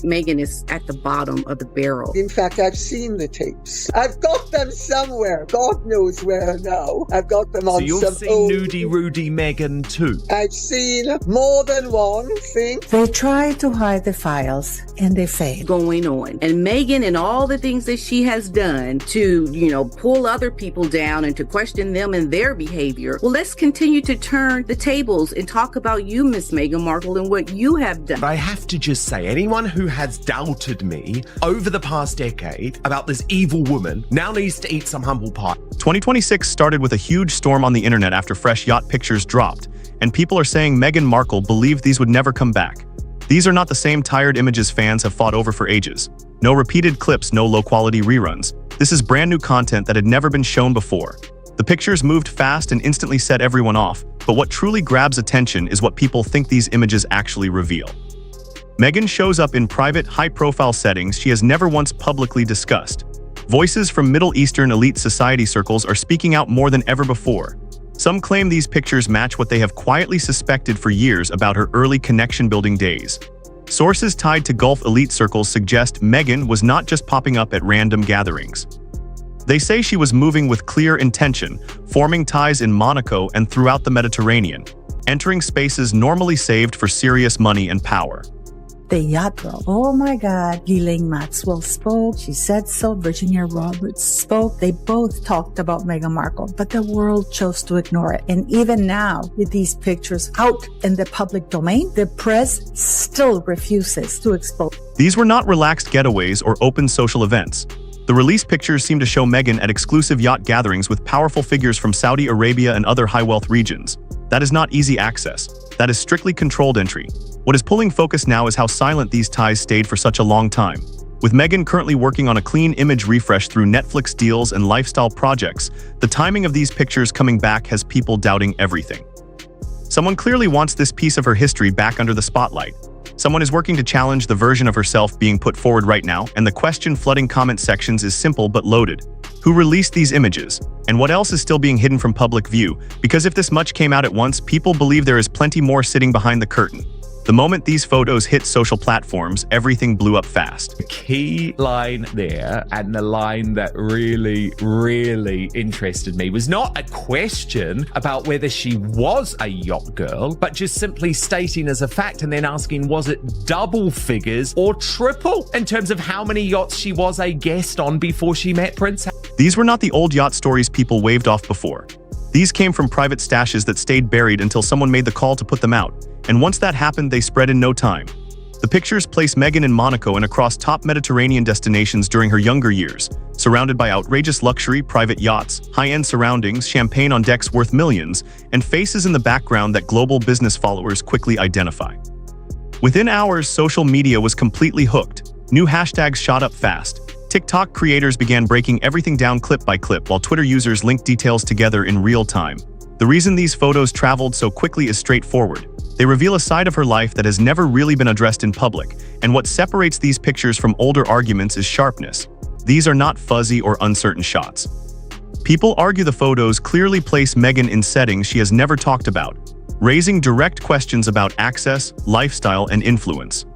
Meghan is at the bottom of the barrel. In fact, I've seen the tapes. I've got them somewhere. God knows where now. I've got them on some So you've seen Nudie Rudy Meghan too? I've seen more than one thing. They try to hide the files and they fail. Going on. And Meghan and all the things that she has done to, pull other people down and to question them and their behavior. Well, let's continue to turn the tables and talk about you, Miss Meghan Markle, and what you have done. I have to just say, anyone who has doubted me over the past decade about this evil woman now needs to eat some humble pie. 2026 started with a huge storm on the internet after fresh yacht pictures dropped, and people are saying Meghan Markle believed these would never come back. These are not the same tired images fans have fought over for ages. No repeated clips, no low-quality reruns. This is brand new content that had never been shown before. The pictures moved fast and instantly set everyone off, but what truly grabs attention is what people think these images actually reveal. Meghan shows up in private, high-profile settings she has never once publicly discussed. Voices from Middle Eastern elite society circles are speaking out more than ever before. Some claim these pictures match what they have quietly suspected for years about her early connection-building days. Sources tied to Gulf elite circles suggest Meghan was not just popping up at random gatherings. They say she was moving with clear intention, forming ties in Monaco and throughout the Mediterranean, entering spaces normally saved for serious money and power. The Yacht Girl. Oh my God. Ghislaine Maxwell spoke. She said so. Virginia Roberts spoke. They both talked about Meghan Markle, but the world chose to ignore it. And even now, with these pictures out in the public domain, the press still refuses to expose. These were not relaxed getaways or open social events. The released pictures seem to show Meghan at exclusive yacht gatherings with powerful figures from Saudi Arabia and other high-wealth regions. That is not easy access. That is strictly controlled entry. What is pulling focus now is how silent these ties stayed for such a long time. With Meghan currently working on a clean image refresh through Netflix deals and lifestyle projects, the timing of these pictures coming back has people doubting everything. Someone clearly wants this piece of her history back under the spotlight. Someone is working to challenge the version of herself being put forward right now, and the question flooding comment sections is simple but loaded. Who released these images? And what else is still being hidden from public view? Because if this much came out at once, people believe there is plenty more sitting behind the curtain. The moment these photos hit social platforms, everything blew up fast. The key line there, and the line that really, really interested me, was not a question about whether she was a yacht girl, but just simply stating as a fact and then asking, was it double figures or triple in terms of how many yachts she was a guest on before she met Prince Harry? These were not the old yacht stories people waved off before. These came from private stashes that stayed buried until someone made the call to put them out. And once that happened, they spread in no time. The pictures place Meghan in Monaco and across top Mediterranean destinations during her younger years, surrounded by outrageous luxury, private yachts, high-end surroundings, champagne on decks worth millions, and faces in the background that global business followers quickly identify. Within hours, social media was completely hooked. New hashtags shot up fast. TikTok creators began breaking everything down clip by clip, while Twitter users linked details together in real time. The reason these photos traveled so quickly is straightforward. They reveal a side of her life that has never really been addressed in public, and what separates these pictures from older arguments is sharpness. These are not fuzzy or uncertain shots. People argue the photos clearly place Meghan in settings she has never talked about, raising direct questions about access, lifestyle, and influence.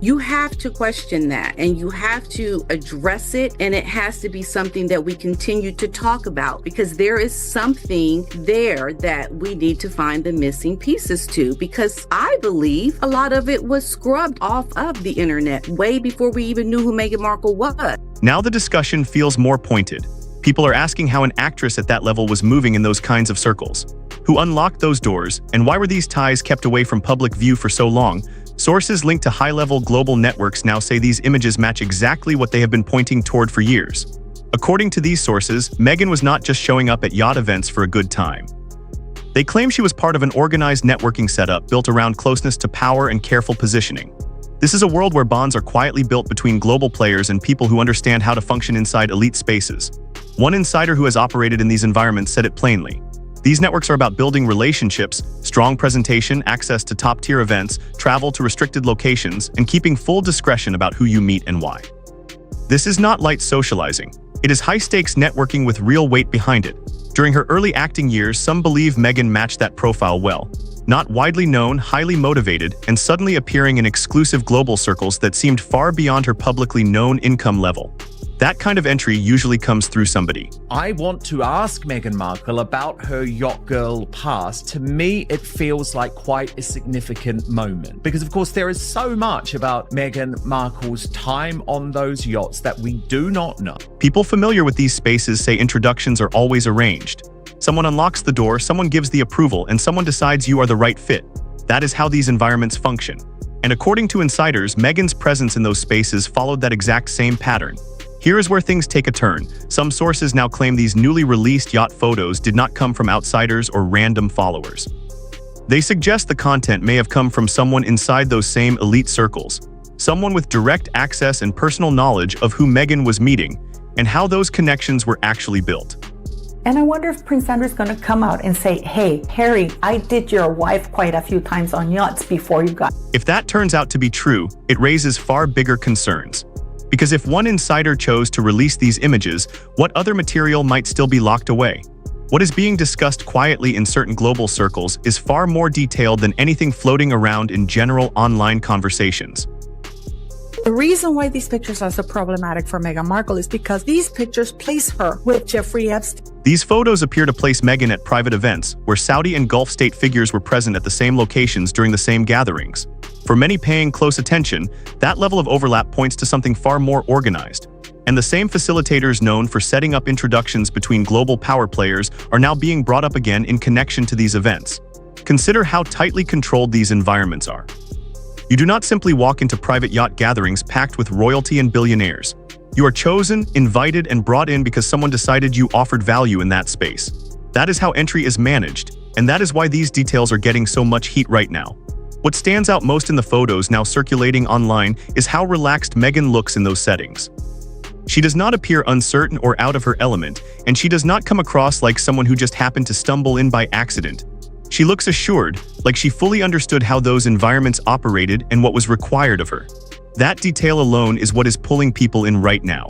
You have to question that, and you have to address it, and it has to be something that we continue to talk about, because there is something there that we need to find the missing pieces to, because I believe a lot of it was scrubbed off of the internet way before we even knew who Meghan Markle was. Now the discussion feels more pointed. People are asking how an actress at that level was moving in those kinds of circles. Who unlocked those doors, and why were these ties kept away from public view for so long? Sources linked to high-level global networks now say these images match exactly what they have been pointing toward for years. According to these sources, Meghan was not just showing up at yacht events for a good time. They claim she was part of an organized networking setup built around closeness to power and careful positioning. This is a world where bonds are quietly built between global players and people who understand how to function inside elite spaces. One insider who has operated in these environments said it plainly. These networks are about building relationships, strong presentation, access to top-tier events, travel to restricted locations, and keeping full discretion about who you meet and why. This is not light socializing. It is high-stakes networking with real weight behind it. During her early acting years, some believe Meghan matched that profile well. Not widely known, highly motivated, and suddenly appearing in exclusive global circles that seemed far beyond her publicly known income level. That kind of entry usually comes through somebody. I want to ask Meghan Markle about her yacht girl past. To me, it feels like quite a significant moment because, of course, there is so much about Meghan Markle's time on those yachts that we do not know. People familiar with these spaces say introductions are always arranged. Someone unlocks the door, someone gives the approval, and someone decides you are the right fit. That is how these environments function. And according to insiders, Meghan's presence in those spaces followed that exact same pattern. Here is where things take a turn. Some sources now claim these newly released yacht photos did not come from outsiders or random followers. They suggest the content may have come from someone inside those same elite circles, someone with direct access and personal knowledge of who Meghan was meeting and how those connections were actually built. And I wonder if Prince Andrew's going to come out and say, hey, Harry, I did your wife quite a few times on yachts before you got. If that turns out to be true, it raises far bigger concerns. Because if one insider chose to release these images, what other material might still be locked away? What is being discussed quietly in certain global circles is far more detailed than anything floating around in general online conversations. The reason why these pictures are so problematic for Meghan Markle is because these pictures place her with Jeffrey Epstein. These photos appear to place Meghan at private events, where Saudi and Gulf state figures were present at the same locations during the same gatherings. For many paying close attention, that level of overlap points to something far more organized. And the same facilitators known for setting up introductions between global power players are now being brought up again in connection to these events. Consider how tightly controlled these environments are. You do not simply walk into private yacht gatherings packed with royalty and billionaires. You are chosen, invited, and brought in because someone decided you offered value in that space. That is how entry is managed, and that is why these details are getting so much heat right now. What stands out most in the photos now circulating online is how relaxed Meghan looks in those settings. She does not appear uncertain or out of her element, and she does not come across like someone who just happened to stumble in by accident. She looks assured, like she fully understood how those environments operated and what was required of her. That detail alone is what is pulling people in right now.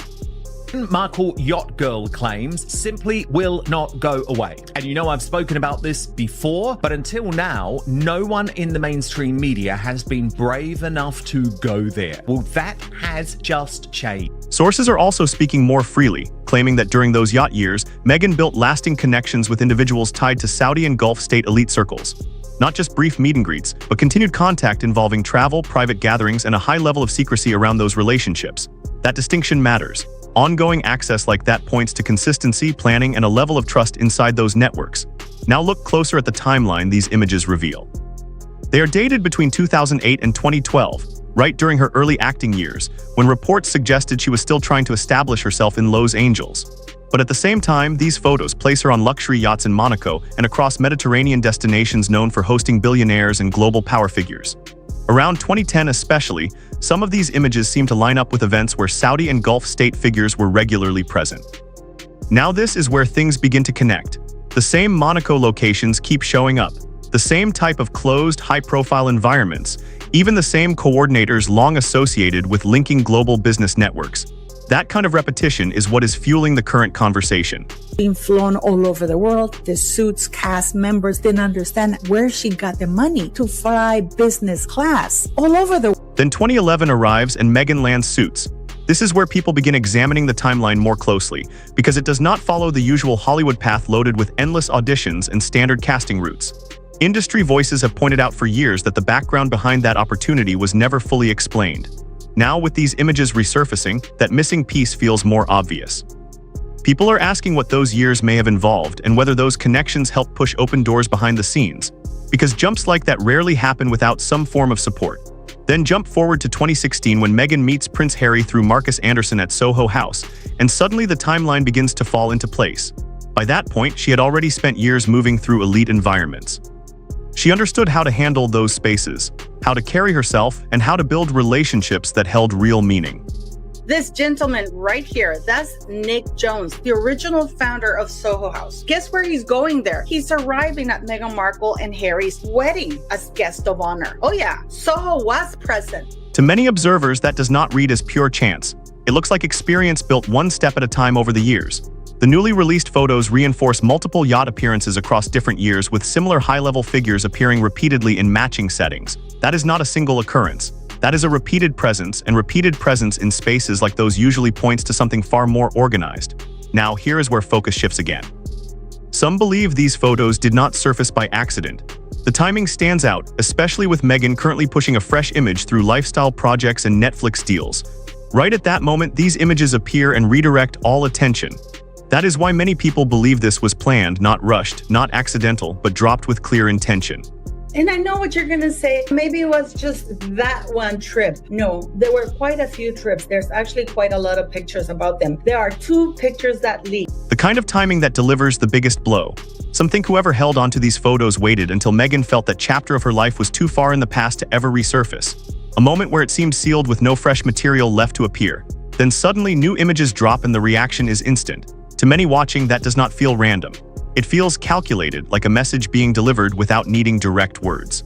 Markle yacht girl claims simply will not go away. And you know I've spoken about this before, but until now, no one in the mainstream media has been brave enough to go there. Well, that has just changed. Sources are also speaking more freely, claiming that during those yacht years, Meghan built lasting connections with individuals tied to Saudi and Gulf state elite circles. Not just brief meet and greets, but continued contact involving travel, private gatherings, and a high level of secrecy around those relationships. That distinction matters. Ongoing access like that points to consistency, planning, and a level of trust inside those networks. Now look closer at the timeline these images reveal. They are dated between 2008 and 2012, right during her early acting years, when reports suggested she was still trying to establish herself in Los Angeles. But at the same time, these photos place her on luxury yachts in Monaco and across Mediterranean destinations known for hosting billionaires and global power figures. Around 2010 especially, some of these images seem to line up with events where Saudi and Gulf state figures were regularly present. Now this is where things begin to connect. The same Monaco locations keep showing up, the same type of closed, high-profile environments, even the same coordinators long associated with linking global business networks. That kind of repetition is what is fueling the current conversation. Being flown all over the world, the Suits cast members didn't understand where she got the money to fly business class all over the world. Then 2011 arrives and Meghan lands Suits. This is where people begin examining the timeline more closely, because it does not follow the usual Hollywood path loaded with endless auditions and standard casting routes. Industry voices have pointed out for years that the background behind that opportunity was never fully explained. Now, with these images resurfacing, that missing piece feels more obvious. People are asking what those years may have involved and whether those connections help push open doors behind the scenes, because jumps like that rarely happen without some form of support. Then jump forward to 2016 when Meghan meets Prince Harry through Marcus Anderson at Soho House, and suddenly the timeline begins to fall into place. By that point, she had already spent years moving through elite environments. She understood how to handle those spaces, how to carry herself, and how to build relationships that held real meaning. This gentleman right here, that's Nick Jones, the original founder of Soho House. Guess where he's going there? He's arriving at Meghan Markle and Harry's wedding as guest of honor. Oh yeah, Soho was present. To many observers, that does not read as pure chance. It looks like experience built one step at a time over the years. The newly released photos reinforce multiple yacht appearances across different years with similar high-level figures appearing repeatedly in matching settings. That is not a single occurrence. That is a repeated presence, and repeated presence in spaces like those usually points to something far more organized. Now, here is where focus shifts again. Some believe these photos did not surface by accident. The timing stands out, especially with Meghan currently pushing a fresh image through lifestyle projects and Netflix deals. Right at that moment, these images appear and redirect all attention. That is why many people believe this was planned, not rushed, not accidental, but dropped with clear intention. And I know what you're going to say. Maybe it was just that one trip. No, there were quite a few trips. There's actually quite a lot of pictures about them. There are 2 pictures that leak. The kind of timing that delivers the biggest blow. Some think whoever held onto these photos waited until Meghan felt that chapter of her life was too far in the past to ever resurface. A moment where it seemed sealed with no fresh material left to appear. Then suddenly new images drop and the reaction is instant. To many watching, that does not feel random. It feels calculated, like a message being delivered without needing direct words.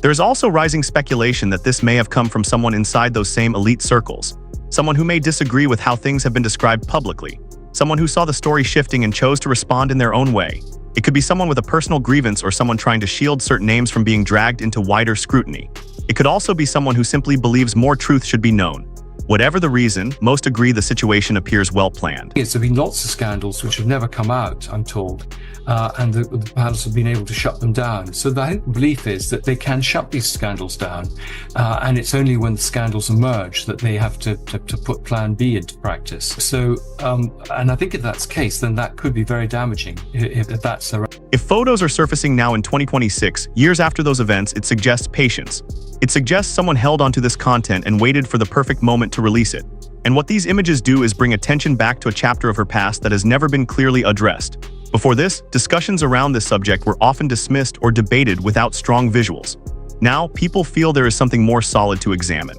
There is also rising speculation that this may have come from someone inside those same elite circles. Someone who may disagree with how things have been described publicly. Someone who saw the story shifting and chose to respond in their own way. It could be someone with a personal grievance or someone trying to shield certain names from being dragged into wider scrutiny. It could also be someone who simply believes more truth should be known. Whatever the reason, most agree the situation appears well planned. Yes, there have been lots of scandals which have never come out, I'm told, and the panels have been able to shut them down. So the belief is that they can shut these scandals down, and it's only when the scandals emerge that they have to put Plan B into practice. So, and I think if that's the case, then that could be very damaging if that's a... If photos are surfacing now in 2026, years after those events, it suggests patience. It suggests someone held onto this content and waited for the perfect moment to release it. And what these images do is bring attention back to a chapter of her past that has never been clearly addressed. Before this, discussions around this subject were often dismissed or debated without strong visuals. Now, people feel there is something more solid to examine.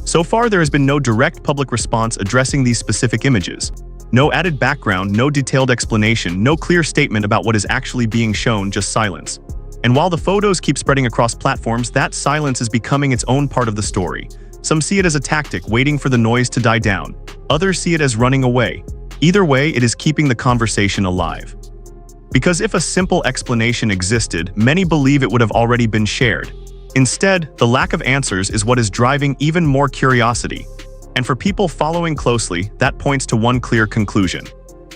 So far, there has been no direct public response addressing these specific images. No added background, no detailed explanation, no clear statement about what is actually being shown, just silence. And while the photos keep spreading across platforms, that silence is becoming its own part of the story. Some see it as a tactic, waiting for the noise to die down. Others see it as running away. Either way, it is keeping the conversation alive. Because if a simple explanation existed, many believe it would have already been shared. Instead, the lack of answers is what is driving even more curiosity. And for people following closely, that points to one clear conclusion.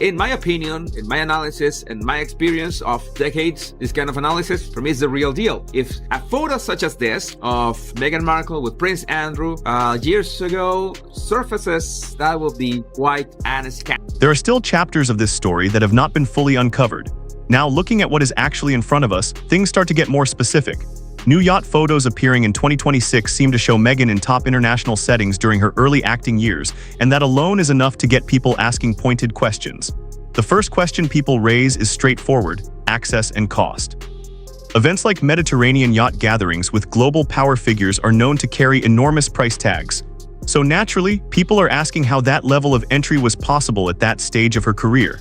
In my opinion, in my analysis, and my experience of decades, this kind of analysis, for me, is the real deal. If a photo such as this of Meghan Markle with Prince Andrew years ago surfaces, that will be quite an scam. There are still chapters of this story that have not been fully uncovered. Now, looking at what is actually in front of us, things start to get more specific. New yacht photos appearing in 2026 seem to show Meghan in top international settings during her early acting years, and that alone is enough to get people asking pointed questions. The first question people raise is straightforward: access and cost. Events like Mediterranean yacht gatherings with global power figures are known to carry enormous price tags. So naturally, people are asking how that level of entry was possible at that stage of her career.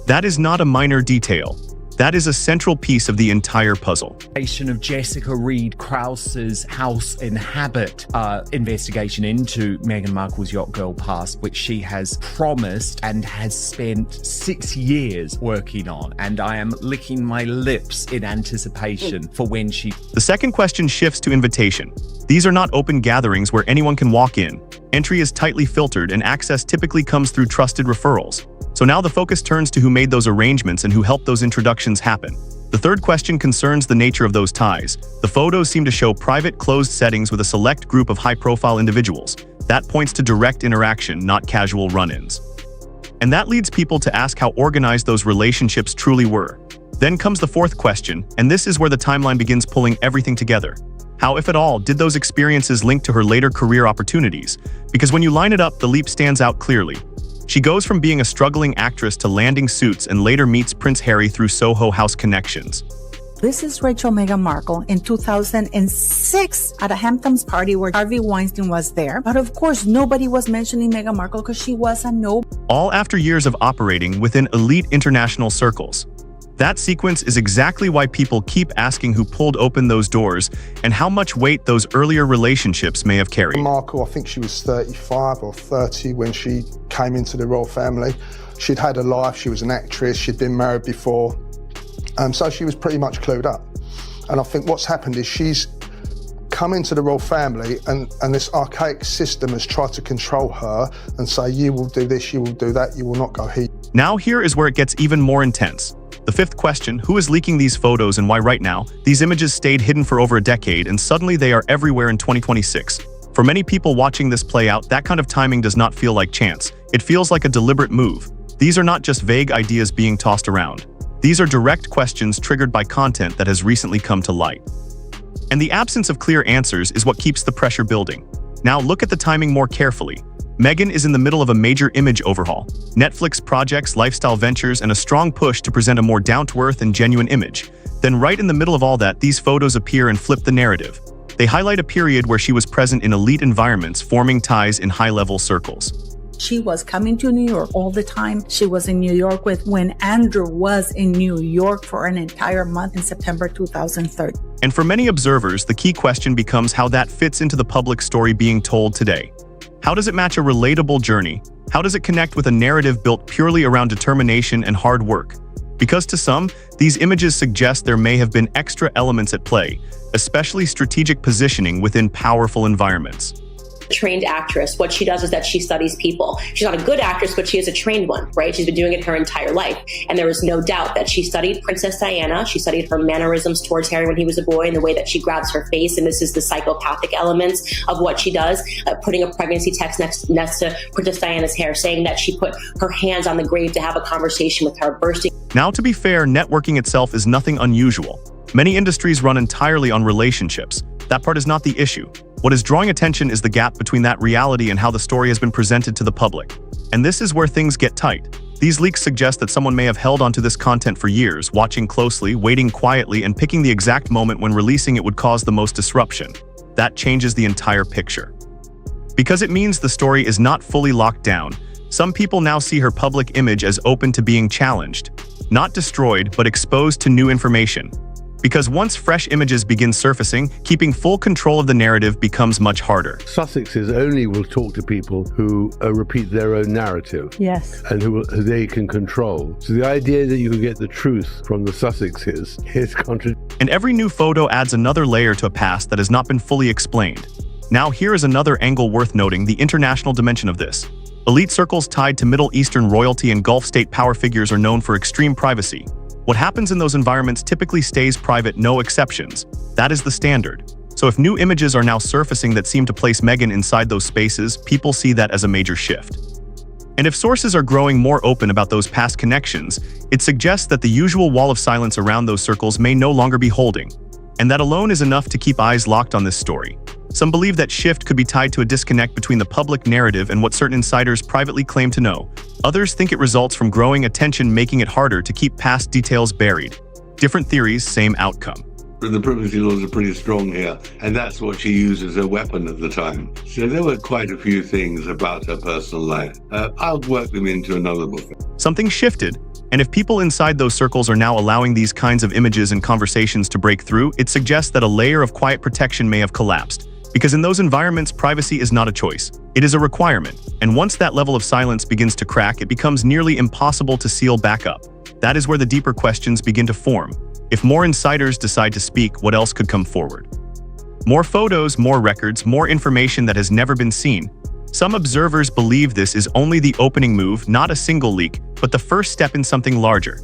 That is not a minor detail. That is a central piece of the entire puzzle. Of Jessica Reed Krause's House in Habit investigation into Meghan Markle's Yacht Girl past, which she has promised and has spent 6 years working on. And I am licking my lips in anticipation for when she... The second question shifts to invitation. These are not open gatherings where anyone can walk in. Entry is tightly filtered and access typically comes through trusted referrals. So now the focus turns to who made those arrangements and who helped those introductions happen. The third question concerns the nature of those ties. The photos seem to show private, closed settings with a select group of high-profile individuals. That points to direct interaction, not casual run-ins. And that leads people to ask how organized those relationships truly were. Then comes the fourth question, and this is where the timeline begins pulling everything together. How, if at all, did those experiences link to her later career opportunities? Because when you line it up, the leap stands out clearly. She goes from being a struggling actress to landing suits and later meets Prince Harry through Soho House connections. This is Rachel Meghan Markle in 2006 at a Hamptons party where Harvey Weinstein was there. But of course, nobody was mentioning Meghan Markle because she was a no. All after years of operating within elite international circles. That sequence is exactly why people keep asking who pulled open those doors and how much weight those earlier relationships may have carried. Markle, I think she was 35 or 30 when she came into the royal family. She'd had a life, she was an actress, she'd been married before, so she was pretty much clued up. And I think what's happened is she's come into the royal family and this archaic system has tried to control her and say, you will do this, you will do that, you will not go here. Now here is where it gets even more intense. The fifth question, who is leaking these photos and why right now? These images stayed hidden for over a decade and suddenly they are everywhere in 2026. For many people watching this play out, that kind of timing does not feel like chance. It feels like a deliberate move. These are not just vague ideas being tossed around. These are direct questions triggered by content that has recently come to light. And the absence of clear answers is what keeps the pressure building. Now look at the timing more carefully. Meghan is in the middle of a major image overhaul. Netflix projects, lifestyle ventures, and a strong push to present a more down-to-earth and genuine image. Then right in the middle of all that, these photos appear and flip the narrative. They highlight a period where she was present in elite environments, forming ties in high-level circles. She was coming to New York all the time. She was in New York when Andrew was in New York for an entire month in September 2013. And for many observers, the key question becomes how that fits into the public story being told today. How does it match a relatable journey? How does it connect with a narrative built purely around determination and hard work? Because to some, these images suggest there may have been extra elements at play, especially strategic positioning within powerful environments. Trained actress, what she does is that she studies people. She's not a good actress, but she is a trained one, right? She's been doing it her entire life. And there is no doubt that she studied Princess Diana. She studied her mannerisms towards Harry when he was a boy and the way that she grabs her face. And this is the psychopathic elements of what she does, putting a pregnancy text next to Princess Diana's hair, saying that she put her hands on the grave to have a conversation with her, bursting. Now, to be fair, networking itself is nothing unusual. Many industries run entirely on relationships. That part is not the issue. What is drawing attention is the gap between that reality and how the story has been presented to the public. And this is where things get tight. These leaks suggest that someone may have held onto this content for years, watching closely, waiting quietly, and picking the exact moment when releasing it would cause the most disruption. That changes the entire picture. Because it means the story is not fully locked down, some people now see her public image as open to being challenged. Not destroyed, but exposed to new information. Because once fresh images begin surfacing, keeping full control of the narrative becomes much harder. Sussexes only will talk to people who repeat their own narrative. Yes. And who they can control. So the idea that you can get the truth from the Sussexes is contradictory. And every new photo adds another layer to a past that has not been fully explained. Now here is another angle worth noting, the international dimension of this. Elite circles tied to Middle Eastern royalty and Gulf state power figures are known for extreme privacy. What happens in those environments typically stays private, no exceptions. That is the standard. So if new images are now surfacing that seem to place Meghan inside those spaces, people see that as a major shift. And if sources are growing more open about those past connections, it suggests that the usual wall of silence around those circles may no longer be holding. And that alone is enough to keep eyes locked on this story. Some believe that shift could be tied to a disconnect between the public narrative and what certain insiders privately claim to know. Others think it results from growing attention, making it harder to keep past details buried. Different theories, same outcome. The privacy laws are pretty strong here, and that's what she used as a weapon at the time. So there were quite a few things about her personal life. I'll work them into another book. Something shifted, and if people inside those circles are now allowing these kinds of images and conversations to break through, it suggests that a layer of quiet protection may have collapsed. Because in those environments, privacy is not a choice. It is a requirement. And once that level of silence begins to crack, it becomes nearly impossible to seal back up. That is where the deeper questions begin to form. If more insiders decide to speak, what else could come forward? More photos, more records, more information that has never been seen. Some observers believe this is only the opening move, not a single leak, but the first step in something larger.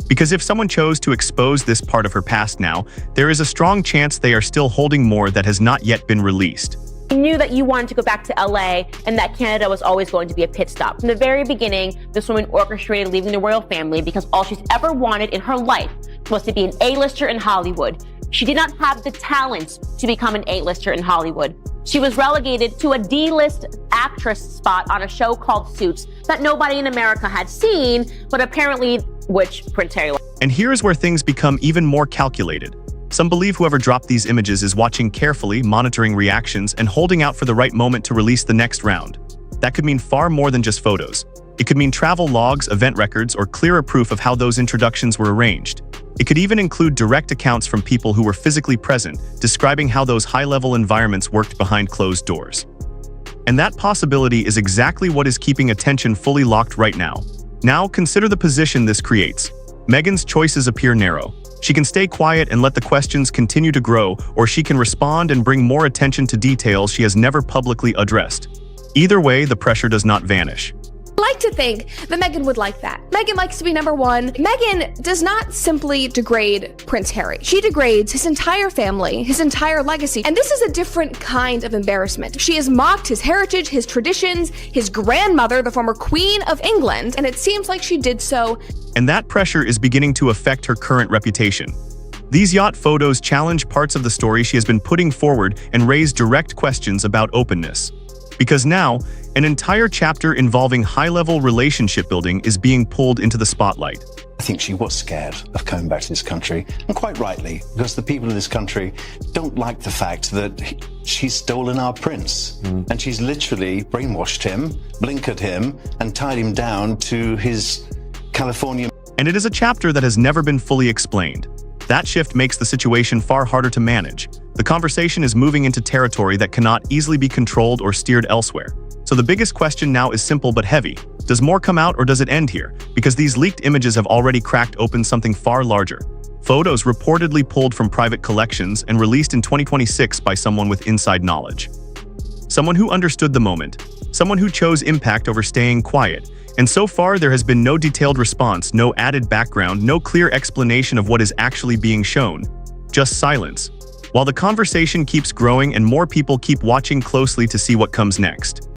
Because if someone chose to expose this part of her past now, there is a strong chance they are still holding more that has not yet been released. You knew that you wanted to go back to LA and that Canada was always going to be a pit stop. From the very beginning, this woman orchestrated leaving the royal family because all she's ever wanted in her life was to be an A-lister in Hollywood. She did not have the talent to become an A-lister in Hollywood. She was relegated to a D-list actress spot on a show called Suits that nobody in America had seen, but apparently which Prince Harry liked. And here is where things become even more calculated. Some believe whoever dropped these images is watching carefully, monitoring reactions, and holding out for the right moment to release the next round. That could mean far more than just photos. It could mean travel logs, event records, or clearer proof of how those introductions were arranged. It could even include direct accounts from people who were physically present, describing how those high-level environments worked behind closed doors. And that possibility is exactly what is keeping attention fully locked right now. Now, consider the position this creates. Meghan's choices appear narrow. She can stay quiet and let the questions continue to grow, or she can respond and bring more attention to details she has never publicly addressed. Either way, the pressure does not vanish. I like to think that Meghan would like that. Meghan likes to be number one. Meghan does not simply degrade Prince Harry. She degrades his entire family, his entire legacy. And this is a different kind of embarrassment. She has mocked his heritage, his traditions, his grandmother, the former Queen of England, and it seems like she did so. And that pressure is beginning to affect her current reputation. These yacht photos challenge parts of the story she has been putting forward and raise direct questions about openness. Because now, an entire chapter involving high-level relationship building is being pulled into the spotlight. I think she was scared of coming back to this country, and quite rightly, because the people of this country don't like the fact that she's stolen our prince. And she's literally brainwashed him, blinkered him, and tied him down to his California. And it is a chapter that has never been fully explained. That shift makes the situation far harder to manage. The conversation is moving into territory that cannot easily be controlled or steered elsewhere. So the biggest question now is simple but heavy. Does more come out or does it end here? Because these leaked images have already cracked open something far larger. Photos reportedly pulled from private collections and released in 2026 by someone with inside knowledge. Someone who understood the moment. Someone who chose impact over staying quiet. And so far, there has been no detailed response, no added background, no clear explanation of what is actually being shown. Just silence. While the conversation keeps growing and more people keep watching closely to see what comes next.